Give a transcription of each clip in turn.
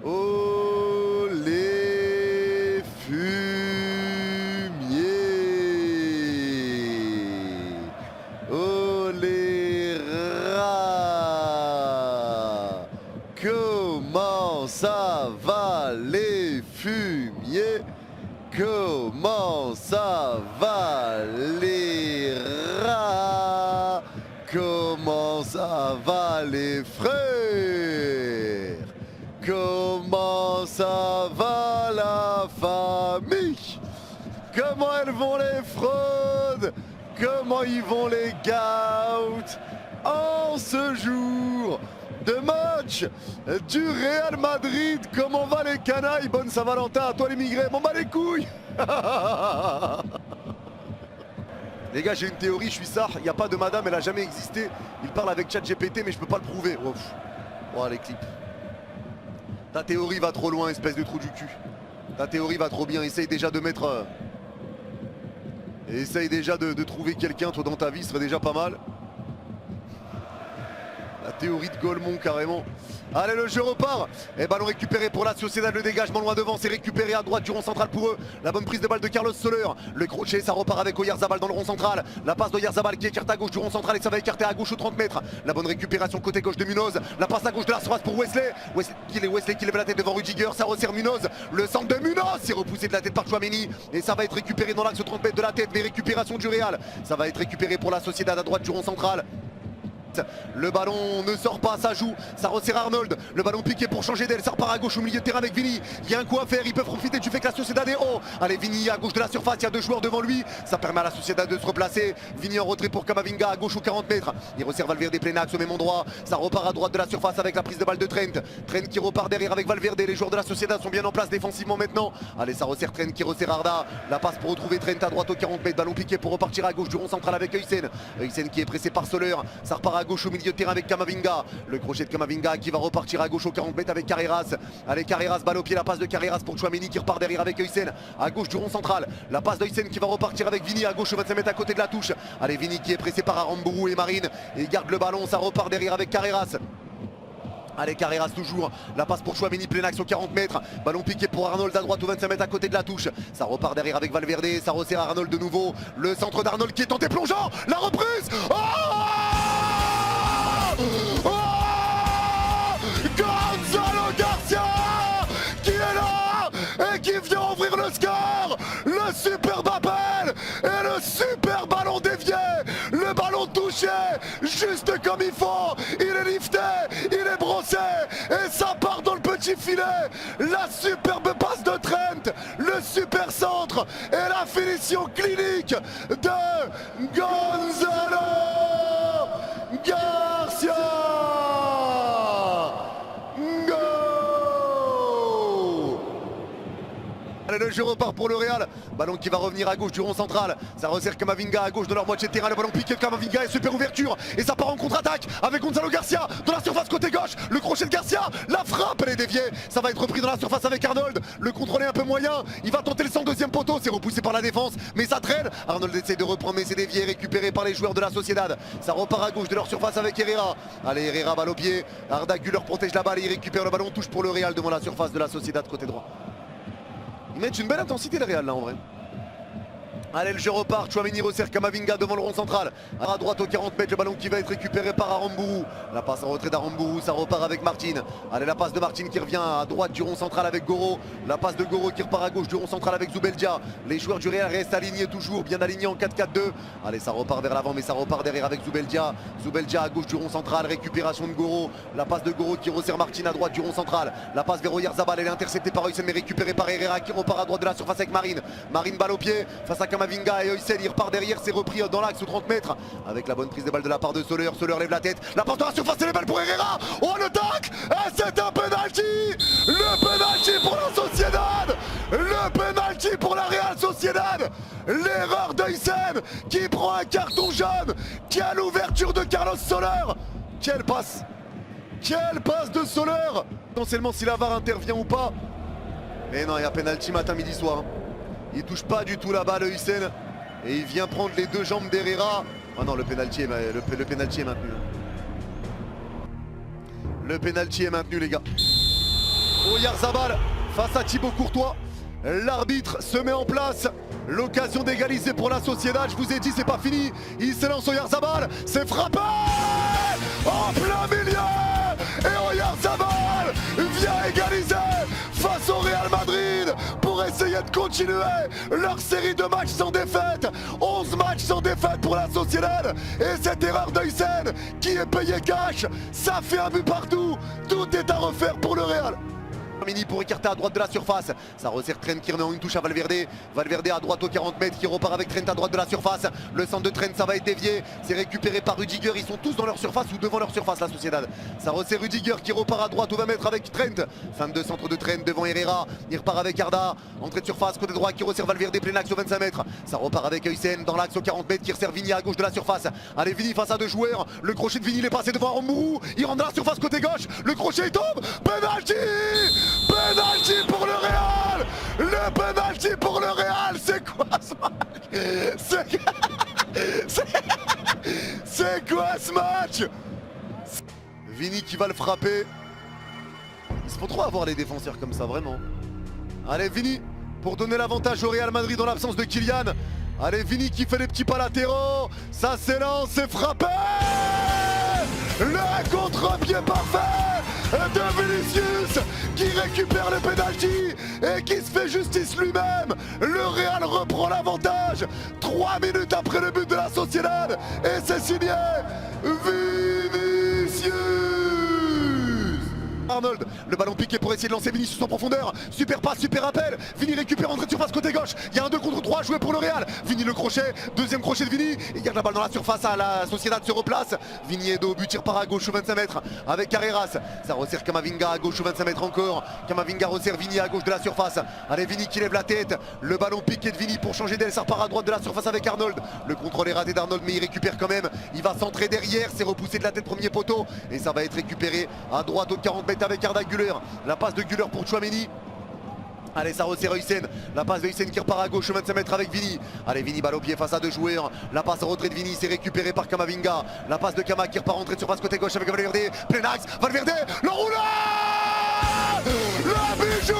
Oh les fumiers, oh les rats, comment ça va les fumiers, comment ça va les rats, comment ça va les frères, comment ça va la famille, comment elles vont les fraudes, comment ils vont les gouts en ce jour de match du Real Madrid. Comment va les canailles? Bonne Saint-Valentin à toi les migrés, m'en bats les couilles. Les gars, j'ai une théorie, je suis ça, il n'y a pas de madame, elle a jamais existé. Il parle avec ChatGPT mais je peux pas le prouver. Oh les clips. Ta théorie va trop loin, espèce de trou du cul. Ta théorie va trop bien, essaye déjà de mettre... Essaye déjà de trouver quelqu'un, toi, dans ta vie, ce serait déjà pas mal. La théorie de Golemont, carrément. Allez, le jeu repart. Et ballon récupéré pour la Sociedad, le dégagement loin devant, c'est récupéré à droite du rond central pour eux. La bonne prise de balle de Carlos Soler. Le crochet, ça repart avec Oyarzabal dans le rond central. La passe d'Oyarzabal qui écarte à gauche du rond central et ça va écarter à gauche aux 30 mètres. La bonne récupération côté gauche de Munoz. La passe à gauche de la surface pour Wesley. Wesley qui lève la tête devant Rudiger. Ça resserre Munoz. Le centre de Munoz, c'est repoussé de la tête par Tchouaméni. Et ça va être récupéré dans l'axe aux 30 mètres de la tête. Les récupérations du Real. Ça va être récupéré pour la Sociedad à droite du rond central. Le ballon ne sort pas, ça joue, ça resserre Arnold. Le ballon piqué pour changer d'aile, ça repart à gauche au milieu de terrain avec Vini. Il y a un coup à faire, ils peuvent profiter du fait que la Sociedad est haut. Allez, Vini à gauche de la surface, il y a deux joueurs devant lui. Ça permet à la Sociedad de se replacer. Vini en retrait pour Camavinga à gauche aux 40 mètres. Il resserre Valverde plein axe au même endroit. Ça repart à droite de la surface avec la prise de balle de Trent. Trent qui repart derrière avec Valverde. Les joueurs de la Sociedad sont bien en place défensivement maintenant. Allez, ça resserre Trent qui resserre Arda. La passe pour retrouver Trent à droite aux 40 mètres. Ballon piqué pour repartir à gauche du rond central avec Huysen. Huysen qui est pressé par Soler. Ça repart à gauche au milieu de terrain avec Camavinga, le crochet de Camavinga qui va repartir à gauche aux 40 mètres avec Carreras. Allez, Carreras, balle au pied, la passe de Carreras pour Tchouaméni qui repart derrière avec Huysen à gauche du rond central. La passe d'Huysen qui va repartir avec Vini à gauche aux 25 mètres à côté de la touche. Allez, Vini qui est pressé par Aramburu et Marine et il garde le ballon, ça repart derrière avec Carreras. Allez, Carreras toujours, la passe pour Tchouaméni, plein axe aux 40 mètres. Ballon piqué pour Arnold à droite aux 25 mètres à côté de la touche. Ça repart derrière avec Valverde, ça resserre Arnold de nouveau. Le centre d'Arnold qui est tenté plongeant, la reprise. Gonzalo Garcia qui est là et qui vient ouvrir le score. Le superbe appel et le super ballon dévié. Le ballon touché juste comme il faut. Il est lifté, il est brossé et ça part dans le petit filet. La superbe passe de Trent, le super centre et la finition clinique de Gonzalo Garcia. Allez, le jeu repart pour le Real. Ballon qui va revenir à gauche du rond central. Ça resserre Camavinga à gauche de leur moitié de terrain. Le ballon piqué de Camavinga et super ouverture. Et ça part en contre-attaque avec Gonzalo Garcia dans la surface côté gauche. Le crochet de Garcia. La frappe, elle est déviée. Ça va être repris dans la surface avec Arnold. Le contrôle est un peu moyen. Il va tenter le centre, deuxième poteau. C'est repoussé par la défense. Mais ça traîne. Arnold essaie de reprendre, mais c'est dévié. Récupéré par les joueurs de la Sociedad. Ça repart à gauche de leur surface avec Herrera. Allez, Herrera, balle au pied. Arda Güler protège la balle et il récupère le ballon. Touche pour le Real devant la surface de la Sociedad côté droit. Ils mettent une belle intensité le Real là en vrai. Allez, le jeu repart, Tchouaméni resserre Camavinga devant le rond central. À droite aux 40 mètres, le ballon qui va être récupéré par Aramburu. La passe en retrait d'Aramburu, ça repart avec Martin. Allez, la passe de Martin qui revient à droite du rond central avec Goro. La passe de Goro qui repart à gauche du rond central avec Zubeldia. Les joueurs du Real restent alignés toujours, bien alignés en 4-4-2. Allez, ça repart vers l'avant, mais ça repart derrière avec Zubeldia. Zubeldia à gauche du rond central, récupération de Goro. La passe de Goro qui resserre Martin à droite du rond central. La passe vers Oyarzabal, elle est interceptée par Huysen mais récupérée par Herrera qui repart à droite de la surface avec Marine. Marine balle au pied face à Camavinga et Huysen. Il repart derrière, c'est repris dans l'axe aux 30 mètres avec la bonne prise de balle de la part de Soler. Soler lève la tête, la passe dans la surface, c'est les balles pour Herrera. Oh, le tac. Et c'est un penalty. Le penalty pour la Sociedad. Le penalty pour la Real Sociedad. L'erreur d'Huysen qui prend un carton jaune. Quelle ouverture de Carlos Soler. Quelle passe. Quelle passe de Soler. Potentiellement si la VAR intervient ou pas. Mais non, il y a penalty matin, midi, soir. Il touche pas du tout la balle Huysen. Et il vient prendre les deux jambes d'Herrera. Ah non, le pénalty est maintenu. Le pénalty est maintenu, les gars. Oh, Oyarzabal face à Thibaut Courtois. L'arbitre se met en place. L'occasion d'égaliser pour la Sociedad. Je vous ai dit, c'est pas fini. Il s'élance Oyarzabal. C'est frappé en plein milieu. Et Oyarzabal vient égaliser face au Real Madrid pour essayer de continuer leur série de matchs sans défaite. 11 matchs sans défaite pour la Sociedad. Et cette erreur d'Huysen qui est payée cash, ça fait un but partout. Tout est à refaire pour le Real. Mini pour écarter à droite de la surface. Ça resserre Trent qui remet en une touche à Valverde. Valverde à droite aux 40 mètres qui repart avec Trent à droite de la surface. Le centre de Trent, ça va être dévié. C'est récupéré par Rudiger. Ils sont tous dans leur surface ou devant leur surface, la Sociedad. Ça resserre Rudiger qui repart à droite aux 20 mètres avec Trent. Fin de centre de Trent devant Herrera. Il repart avec Arda. Entrée de surface, côté droit qui resserre Valverde, plein axe aux 25 mètres. Ça repart avec Huysen dans l'axe aux 40 mètres qui resserre Vini à gauche de la surface. Allez, Vini face à deux joueurs. Le crochet de Vini, il est passé devant Aramburu. Il rentre dans la surface côté gauche. Le crochet il tombe. Penalty! Penalty pour le Real. Le penalty pour le Real. C'est quoi ce match? C'est quoi ce match? Vini qui va le frapper. Il se faut trop avoir les défenseurs comme ça, vraiment. Allez, Vini pour donner l'avantage au Real Madrid dans l'absence de Kylian. Allez, Vini qui fait les petits pas latéraux. Ça s'élance, c'est frappé. Le contre-pied parfait de Vinicius qui récupère le penalty et qui se fait justice lui-même. Le Real reprend l'avantage 3 minutes après le but de la Sociedad et c'est signé Vinicius. Arnold, le ballon piqué pour essayer de lancer Vinicius en profondeur. Super passe, super appel. Vini récupère entrée de surface côté gauche. Il y a un 2 contre 3 joué pour le Real. Vini le crochet, deuxième crochet de Vini. Il garde la balle dans la surface, à la Sociedad se replace. Vini est dos au but, tire par à gauche au 25 mètres avec Carreras. Ça resserre Camavinga à gauche au 25 mètres encore. Camavinga resserre Vini à gauche de la surface. Allez, Vini qui lève la tête. Le ballon piqué de Vini pour changer d'aile. Ça repart à droite de la surface avec Arnold. Le contrôle est raté d'Arnold, mais il récupère quand même. Il va centrer derrière. C'est repoussé de la tête premier poteau. Et ça va être récupéré à droite aux 40 mètres avec Arda Güler. La passe de Güler pour Tchouaméni. Allez, ça resserre Huysen. La passe de Huysen qui repart à gauche au 25 mètres avec Vini. Allez, Vini balle au pied face à deux joueurs. La passe en retrait de Vini, c'est récupéré par Camavinga. La passe de Kama qui repart entrée de surface côté gauche avec Valverde. Plein axe, Valverde, le roulage. Le bijou.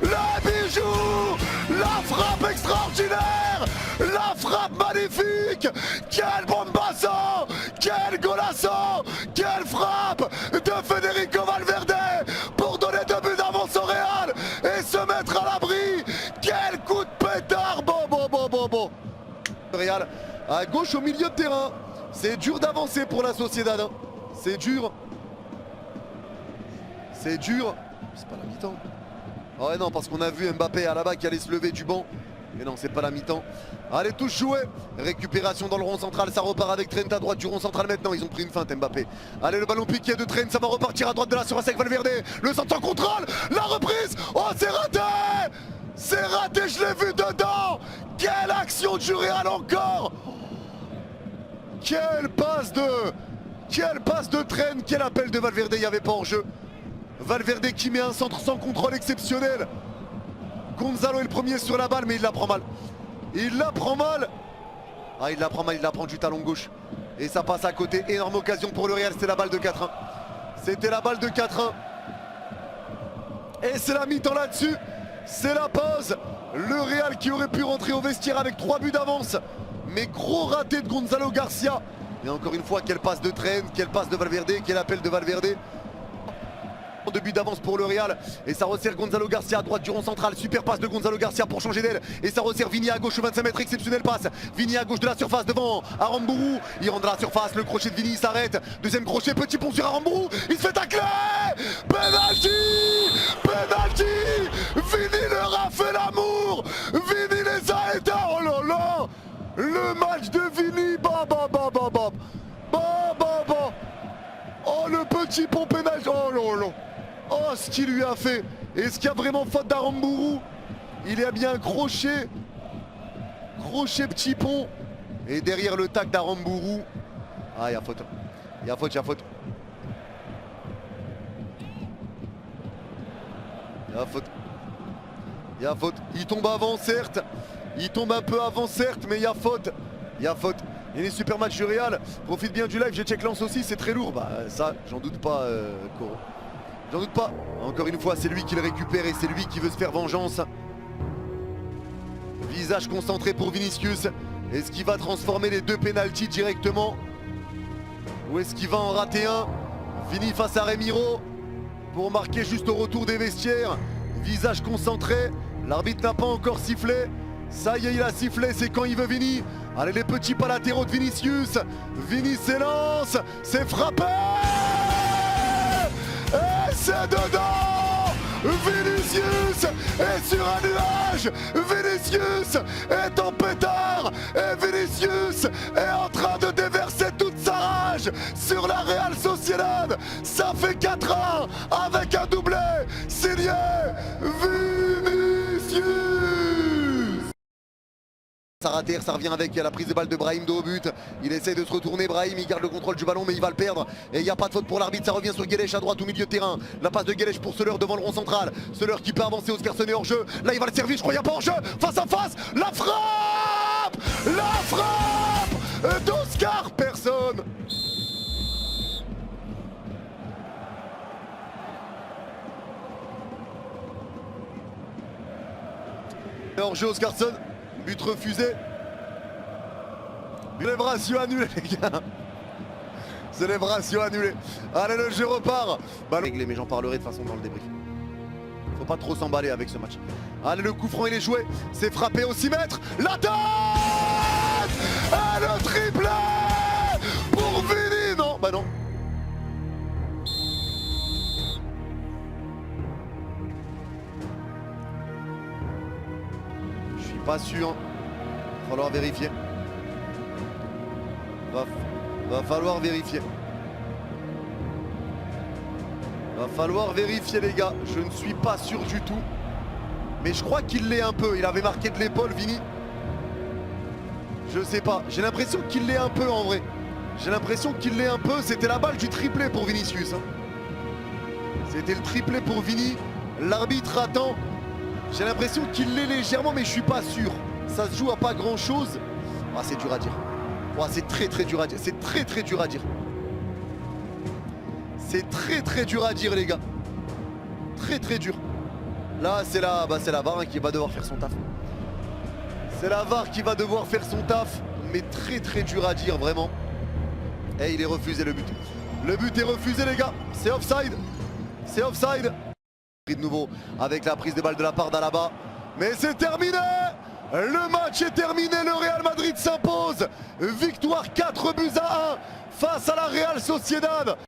Le bijou. La frappe extraordinaire. La frappe magnifique. Quel bombasso. Quel golasso. Quelle frappe de Federico Valverde pour donner 2 buts d'avance au Real et se mettre à l'abri. Quel coup de pétard. Bon. Real à gauche au milieu de terrain. C'est dur d'avancer pour la Sociedad. C'est dur. C'est dur. C'est pas la mi-temps. Oh ouais, non, parce qu'on a vu Mbappé à là-bas qui allait se lever du banc. Mais non, c'est pas la mi-temps. Allez, tous jouer. Récupération dans le rond central. Ça repart avec Trent à droite du rond central maintenant. Ils ont pris une feinte, Mbappé. Allez, le ballon piqué de Trent. Ça va repartir à droite de la surface avec Valverde. Le centre en contrôle. La reprise. Oh, c'est raté. C'est raté, je l'ai vu dedans. Quelle action du Real encore. Quelle passe de Trent. Quel appel de Valverde. Il n'y avait pas en jeu. Valverde qui met un centre sans contrôle exceptionnel. Gonzalo est le premier sur la balle, mais il la prend mal. Il la prend mal. Ah, il la prend mal, il la prend du talon gauche. Et ça passe à côté. Énorme occasion pour le Real, c'était la balle de 4-1. C'était la balle de 4-1. Et c'est la mi-temps là-dessus. C'est la pause. Le Real qui aurait pu rentrer au vestiaire avec 3 buts d'avance. Mais gros raté de Gonzalo Garcia. Et encore une fois, quelle passe de Trent, quelle passe de Valverde, quel appel de Valverde. 2 buts d'avance pour le Real et ça resserre Gonzalo Garcia à droite du rond central. Super passe de Gonzalo Garcia pour changer d'aile et ça resserre Vini à gauche au 25 mètres. Exceptionnelle passe. Vini à gauche de la surface devant Aramburu. Il rentre dans la surface. Le crochet de Vini s'arrête. Deuxième crochet, petit pont sur Aramburu. Il se fait tacler. Penalty. Penalty. Vini leur a fait l'amour. Vini les a éteints. Oh là là. Le match de Vini. Oh, le petit pont pénal. Oh là là. Oh, ce qu'il lui a fait. Est-ce qu'il y a vraiment faute d'Aramburu? Il y a bien un crochet. Crochet petit pont. Et derrière le tac d'Aramburu. Ah, il y a faute. Il y a faute. Il y a faute. Il tombe avant, certes. Il tombe un peu avant, certes, mais il y a faute. Il y a les super matchs du Real. Profite bien du live, j'ai check lance aussi, c'est très lourd. Bah ça, j'en doute pas, Coro. J'en doute pas. Encore une fois, c'est lui qui le récupère et c'est lui qui veut se faire vengeance. Visage concentré pour Vinicius. Est-ce qu'il va transformer les deux pénaltys directement? Ou est-ce qu'il va en rater un? Vini face à Remiro pour marquer juste au retour des vestiaires. Visage concentré. L'arbitre n'a pas encore sifflé. Ça y est, il a sifflé, c'est quand il veut Vini. Allez, les petits pas latéraux de Vinicius. Vini s'élance, c'est frappé. Et c'est dedans. Vinicius est sur un nuage. Vinicius est en pétard. Et Vinicius est en train de déverser toute sa rage sur la Real Sociedad. Ça fait 4-1 avec un doublé signé Vinicius. Ça rater, ça revient avec la prise de balle de Brahim de haut but. Il essaie de se retourner, Brahim, il garde le contrôle du ballon mais il va le perdre. Et il n'y a pas de faute pour l'arbitre, ça revient sur Guedes à droite au milieu de terrain. La passe de Guedes pour Soler devant le rond central. Soler qui peut avancer, Oscarson est hors jeu. Là il va le servir, je crois qu'il n'y a pas hors jeu. Face à face, la frappe d'Oscar, personne. Hors jeu Oscarson. But refusé. Célébration annulée les gars. Célébration annulée. Allez, le jeu repart. Ballon réglé, mais j'en parlerai de façon dans le débrief. Faut pas trop s'emballer avec ce match. Allez, le coup franc il est joué. C'est frappé au 6 mètres. La tête. Et le triplé pour Vini. Non, bah non. Je suis pas sûr. Il va falloir vérifier. Va falloir vérifier. Va falloir vérifier les gars. Je ne suis pas sûr du tout. Mais je crois qu'il l'est un peu. Il avait marqué de l'épaule Vini. Je sais pas. J'ai l'impression qu'il l'est un peu en vrai. J'ai l'impression qu'il l'est un peu. C'était la balle du triplé pour Vinicius. C'était le triplé pour Vini. L'arbitre attend. J'ai l'impression qu'il l'est légèrement mais je suis pas sûr. Ça se joue à pas grand chose. Ah, c'est dur à dire. Oh, c'est très dur à dire. C'est très dur à dire. C'est très dur à dire les gars. Très dur. Là c'est la VAR qui va devoir faire son taf. C'est la VAR qui va devoir faire son taf. Mais très dur à dire vraiment. Et il est refusé le but. Le but est refusé les gars. C'est offside. C'est offside. De nouveau avec la prise de balle de la part d'Alaba. Mais c'est terminé. Le match est terminé, le Real Madrid s'impose. Victoire 4 buts à 1 face à la Real Sociedad.